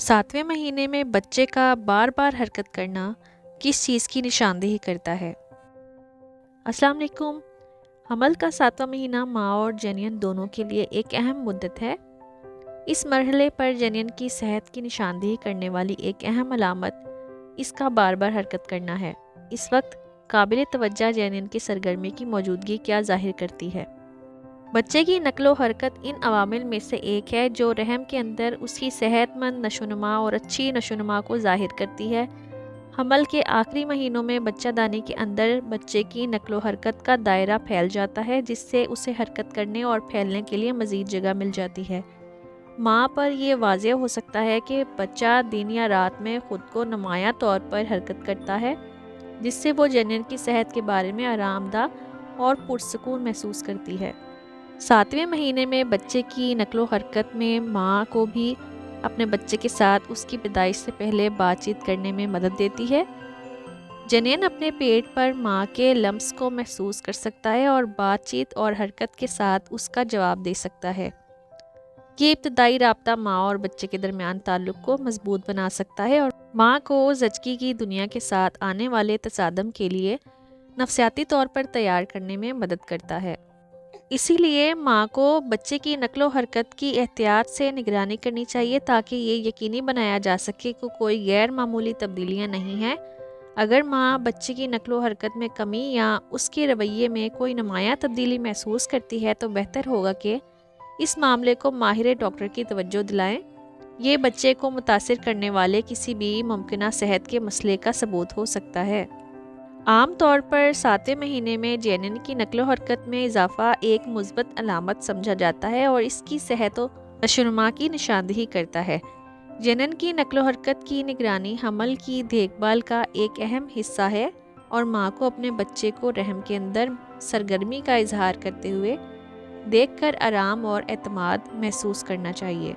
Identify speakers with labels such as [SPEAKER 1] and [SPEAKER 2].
[SPEAKER 1] 7वें महीने में बच्चे का बार बार हरकत करना किस चीज़ की निशानदेही करता है? अस्सलाम वालेकुम। हमल का 7वां महीना माँ और जनियन दोनों के लिए एक अहम मुद्दत है। इस मरहले पर जनियन की सेहत की निशानदेही करने वाली एक अहम अलामत इसका बार बार हरकत करना है। इस वक्त काबिल तवज्जो जनियन की सरगर्मी की मौजूदगी क्या जाहिर करती है? बच्चे की नकलो हरकत इन अवामिल में से एक है जो रहम के अंदर उसकी सेहतमंद नशोनुमा और अच्छी नशोनुमा को जाहिर करती है। हमल के आखिरी महीनों में बच्चादानी के अंदर बच्चे की नकलो हरकत का दायरा फैल जाता है, जिससे उसे हरकत करने और फैलने के लिए मज़ीद जगह मिल जाती है। माँ पर यह वाज़ेह हो सकता है कि बच्चा दिन या रात में ख़ुद को नुमायां तौर पर हरकत करता है, जिससे वो जनिन की सेहत के बारे में आरामदाह और पुरसकून महसूस करती है। 7वें महीने में बच्चे की नकलो हरकत में माँ को भी अपने बच्चे के साथ उसकी पैदाइश से पहले बातचीत करने में मदद देती है। जनिन अपने पेट पर माँ के लम्स को महसूस कर सकता है और बातचीत और हरकत के साथ उसका जवाब दे सकता है। ये इब्तदाई राब्ता माँ और बच्चे के दरमियान ताल्लुक़ को मजबूत बना सकता है और माँ को ज़चगी की दुनिया के साथ आने वाले तसादम के लिए नफसियाती तौर पर तैयार करने में मदद करता है। इसीलिए माँ को बच्चे की नकलो हरकत की एहतियात से निगरानी करनी चाहिए, ताकि ये यकीनी बनाया जा सके कि कोई गैर मामूली तब्दीलियाँ नहीं हैं। अगर माँ बच्चे की नकलो हरकत में कमी या उसके रवैये में कोई नुमायां तब्दीली महसूस करती है तो बेहतर होगा कि इस मामले को माहिर डॉक्टर की तवज्जो दिलाएं। ये बच्चे को मुतासिर करने वाले किसी भी मुमकिना सेहत के मसले का सबूत हो सकता है। आम तौर पर 7वें महीने में जनिन की नकलो हरकत में इजाफा एक मुस्बत अलामत समझा जाता है और इसकी सेहत व नशोनुमा की निशानदेही करता है। जनिन की नकलो हरकत की निगरानी हमल की देखभाल का एक अहम हिस्सा है और माँ को अपने बच्चे को रहम के अंदर सरगर्मी का इजहार करते हुए देखकर आराम और एतमाद महसूस करना चाहिए।